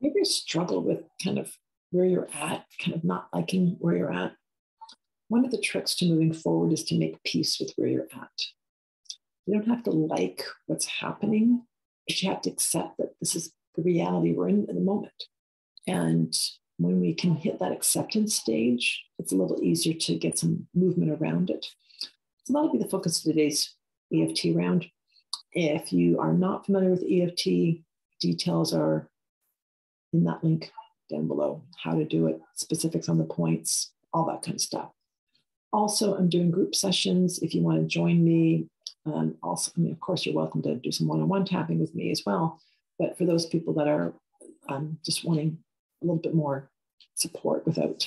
maybe you struggle with kind of where you're at, kind of not liking where you're at. One of the tricks to moving forward is to make peace with where you're at. You don't have to like what's happening, but you have to accept that this is the reality we're in the moment. And when we can hit that acceptance stage, it's a little easier to get some movement around it. So that'll be the focus of today's EFT round. If you are not familiar with EFT, details are in that link down below, how to do it, specifics on the points, all that kind of stuff. Also, I'm doing group sessions. If you want to join me, also, I mean, of course, you're welcome to do some one-on-one tapping with me as well. But for those people that are just wanting a little bit more support without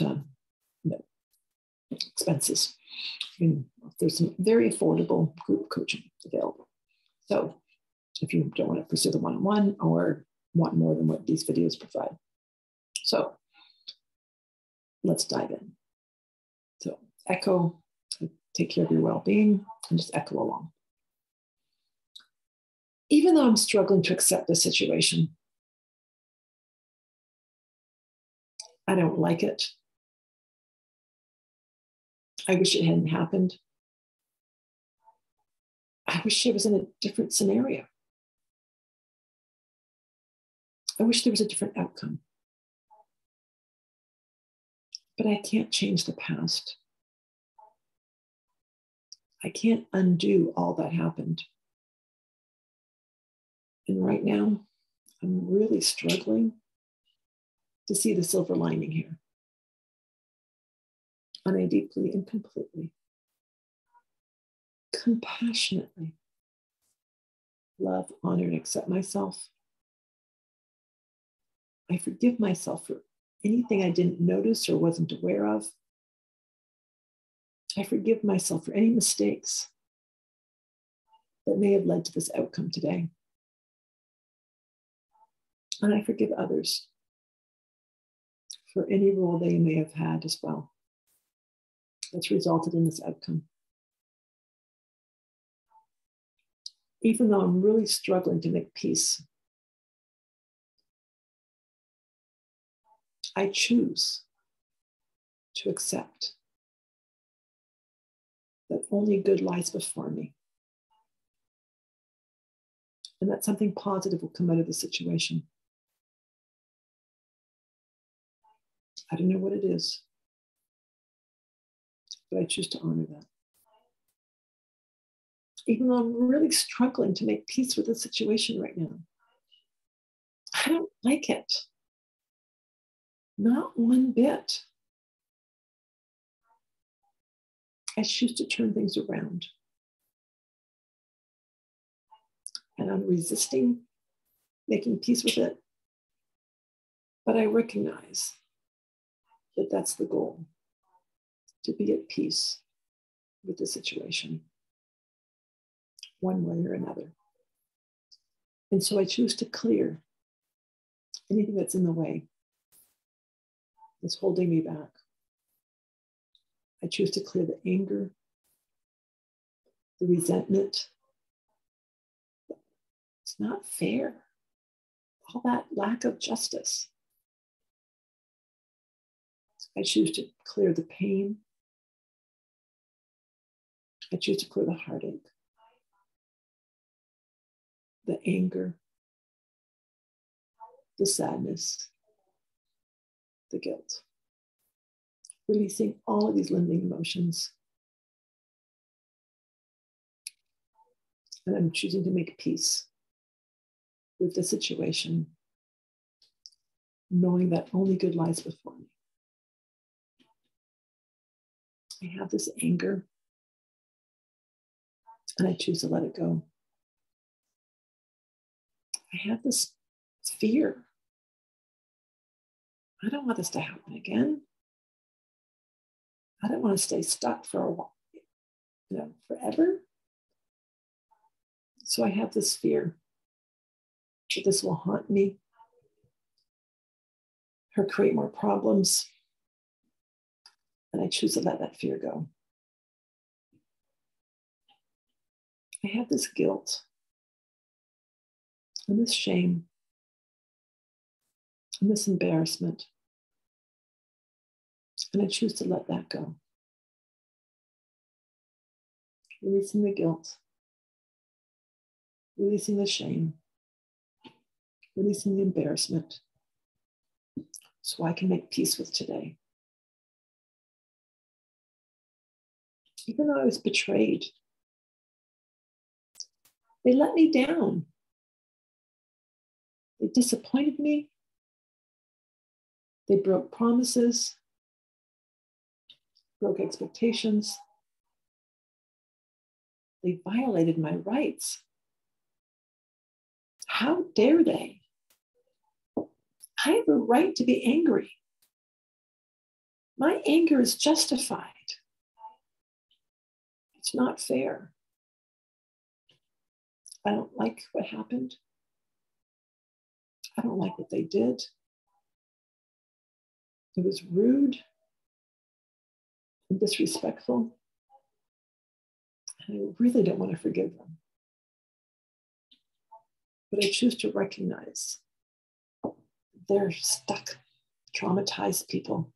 expenses, there's some very affordable group coaching available. So if you don't want to pursue the one-on-one or want more than what these videos provide. So let's dive in. So echo, take care of your well-being, and just echo along. Even though I'm struggling to accept the situation, I don't like it. I wish it hadn't happened. I wish I was in a different scenario. I wish there was a different outcome. But I can't change the past. I can't undo all that happened. And right now, I'm really struggling to see the silver lining here. And I deeply and completely, compassionately love, honor, and accept myself. I forgive myself for anything I didn't notice or wasn't aware of. I forgive myself for any mistakes that may have led to this outcome today. And I forgive others for any role they may have had as well that's resulted in this outcome. Even though I'm really struggling to make peace, I choose to accept that only good lies before me, and that something positive will come out of the situation. I don't know what it is, but I choose to honor that. Even though I'm really struggling to make peace with the situation right now, I don't like it. Not one bit. I choose to turn things around. And I'm resisting making peace with it. But I recognize that that's the goal, to be at peace with the situation, one way or another. And so I choose to clear anything that's in the way, that's holding me back. I choose to clear the anger, the resentment. It's not fair. All that lack of justice. I choose to clear the pain. I choose to clear the heartache, the anger, the sadness, the guilt. Releasing all of these limiting emotions. And I'm choosing to make peace with the situation, knowing that only good lies before me. I have this anger, and I choose to let it go. I have this fear. I don't want this to happen again. I don't want to stay stuck for a while, forever. So I have this fear that this will haunt me or create more problems. And I choose to let that fear go. I have this guilt and this shame and this embarrassment. And I choose to let that go. Releasing the guilt, releasing the shame, releasing the embarrassment, so I can make peace with today. Even though I was betrayed, they let me down. They disappointed me. They broke promises, broke expectations. They violated my rights. How dare they? I have a right to be angry. My anger is justified. It's not fair. I don't like what happened. I don't like what they did. It was rude and disrespectful. And I really don't want to forgive them. But I choose to recognize they're stuck, traumatized people.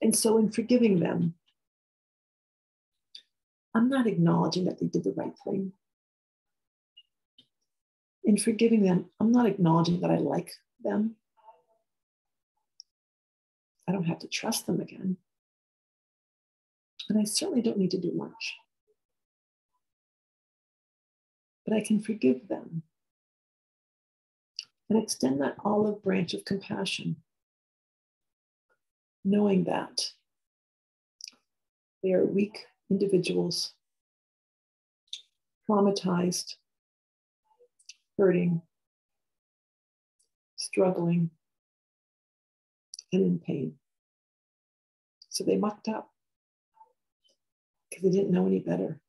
And so in forgiving them, I'm not acknowledging that they did the right thing. In forgiving them, I'm not acknowledging that I like them. I don't have to trust them again. And I certainly don't need to do much. But I can forgive them and extend that olive branch of compassion, knowing that they are weak individuals, traumatized, hurting, struggling, and in pain. So they mucked up because they didn't know any better.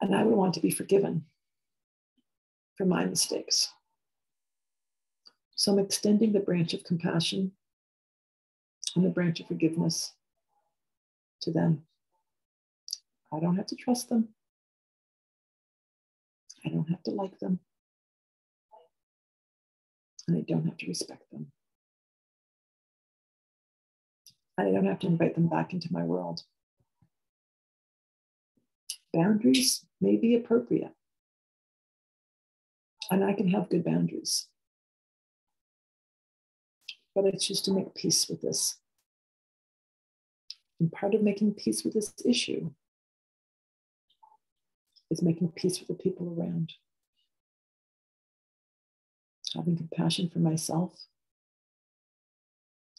And I would want to be forgiven for my mistakes. So I'm extending the branch of compassion and the branch of forgiveness to them. I don't have to trust them. I don't have to like them. And I don't have to respect them. I don't have to invite them back into my world. Boundaries may be appropriate. And I can have good boundaries. But I choose to make peace with this. And part of making peace with this issue is making peace with the people around. Having compassion for myself,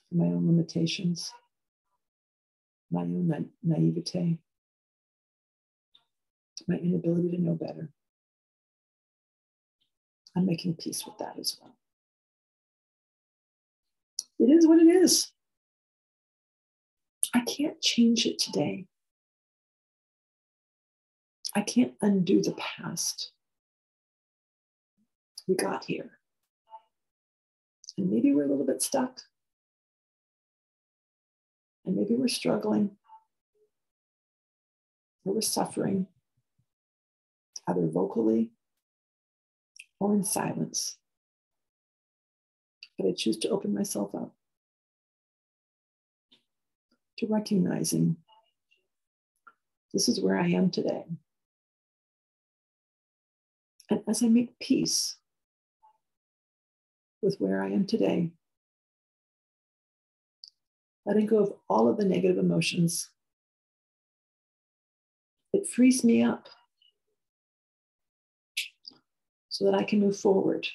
for my own limitations, my own naivete, my inability to know better. I'm making peace with that as well. It is what it is. I can't change it today. I can't undo the past. We got here. And maybe we're a little bit stuck. And maybe we're struggling. Or we're suffering, either vocally or in silence. But I choose to open myself up to recognizing this is where I am today. And as I make peace with where I am today, letting go of all of the negative emotions, it frees me up so that I can move forward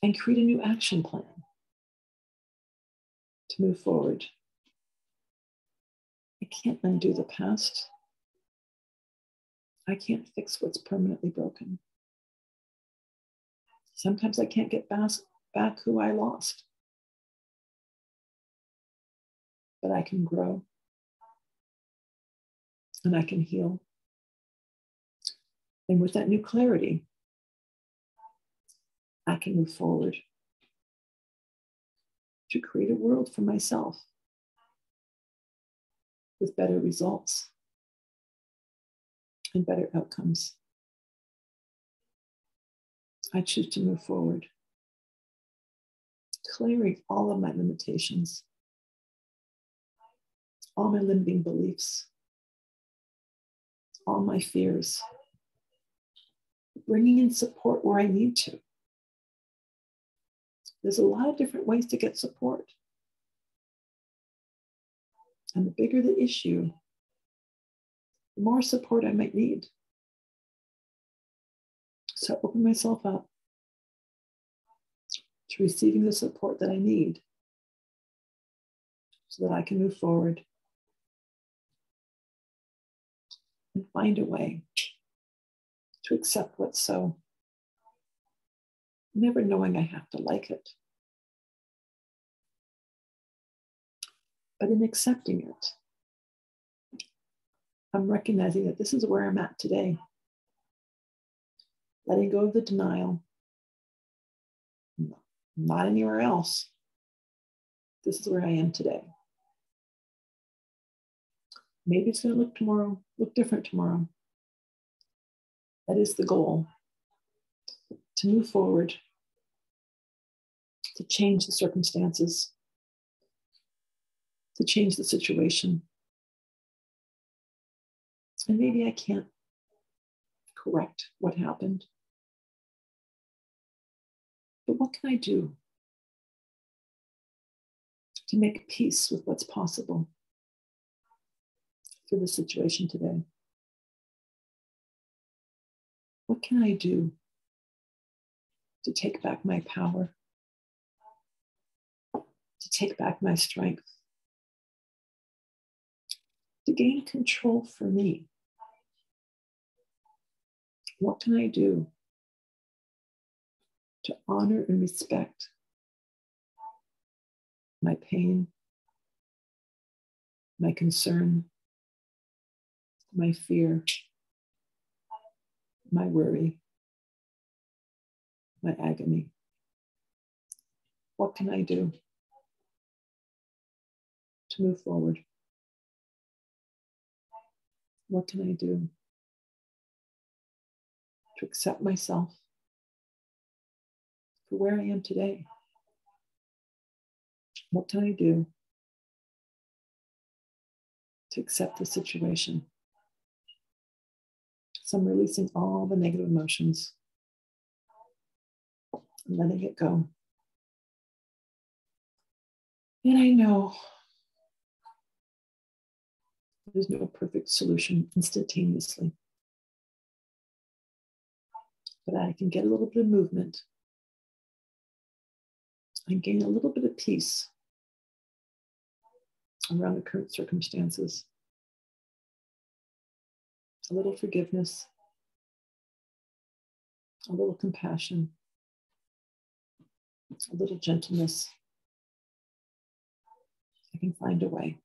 and create a new action plan to move forward. I can't undo the past. I can't fix what's permanently broken. Sometimes I can't get back who I lost. But I can grow and I can heal. And with that new clarity, I can move forward to create a world for myself with better results and better outcomes. I choose to move forward, clearing all of my limitations, all my limiting beliefs, all my fears, bringing in support where I need to. There's a lot of different ways to get support. And the bigger the issue, the more support I might need. So open myself up to receiving the support that I need so that I can move forward and find a way to accept what's so, never knowing I have to like it. But in accepting it, I'm recognizing that this is where I'm at today. Letting go of the denial, not anywhere else. This is where I am today. Maybe it's going to look different tomorrow. That is the goal, to move forward, to change the circumstances, to change the situation. And maybe I can't correct what happened. But what can I do to make peace with what's possible for the situation today? What can I do to take back my power, to take back my strength, to gain control for me? What can I do to honor and respect my pain, my concern, my fear, my worry, my agony? What can I do to move forward? What can I do to accept myself for where I am today? What can I do to accept the situation? So I'm releasing all the negative emotions and letting it go. And I know there's no perfect solution instantaneously, but I can get a little bit of movement and gain a little bit of peace around the current circumstances. A little forgiveness, a little compassion, a little gentleness. I can find a way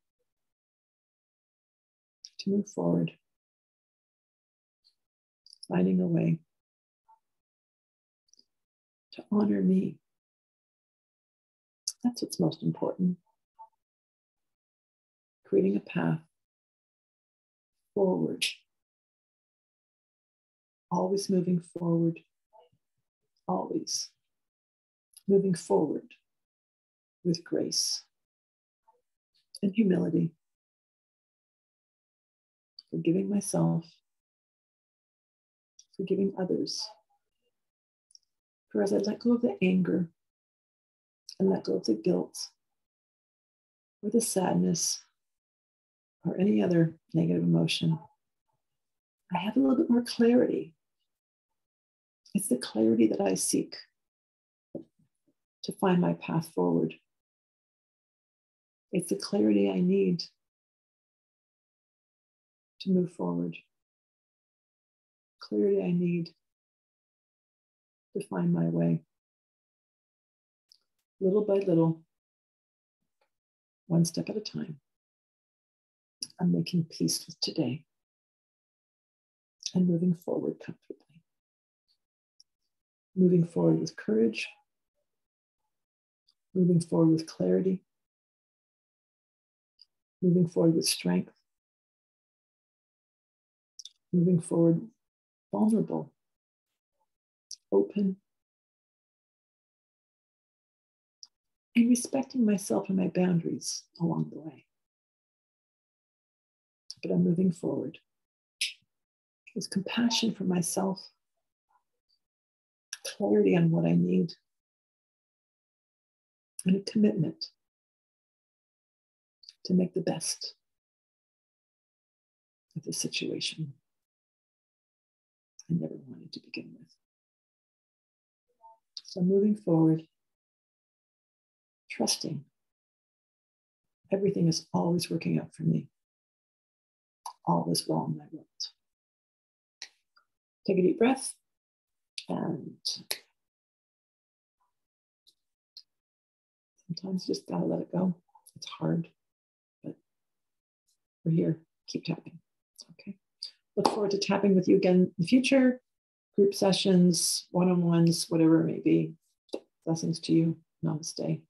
to move forward, finding a way to honor me. That's what's most important. Creating a path forward, always moving forward, always moving forward with grace and humility, forgiving myself, forgiving others. For as I let go of the anger and let go of the guilt or the sadness or any other negative emotion, I have a little bit more clarity. It's the clarity that I seek to find my path forward. It's the clarity I need to move forward. Clarity I need to find my way. Little by little, one step at a time, I'm making peace with today and moving forward comfortably. Moving forward with courage, moving forward with clarity, moving forward with strength, moving forward vulnerable, open, and respecting myself and my boundaries along the way. But I'm moving forward with compassion for myself, clarity on what I need, and a commitment to make the best of the situation I never wanted to begin with. So moving forward, trusting everything is always working out for me. All is well in my world. Take a deep breath and sometimes you just gotta let it go. It's hard, but we're here. Keep tapping. Okay. Look forward to tapping with you again in the future. Group sessions, one-on-ones, whatever it may be. Blessings to you. Namaste.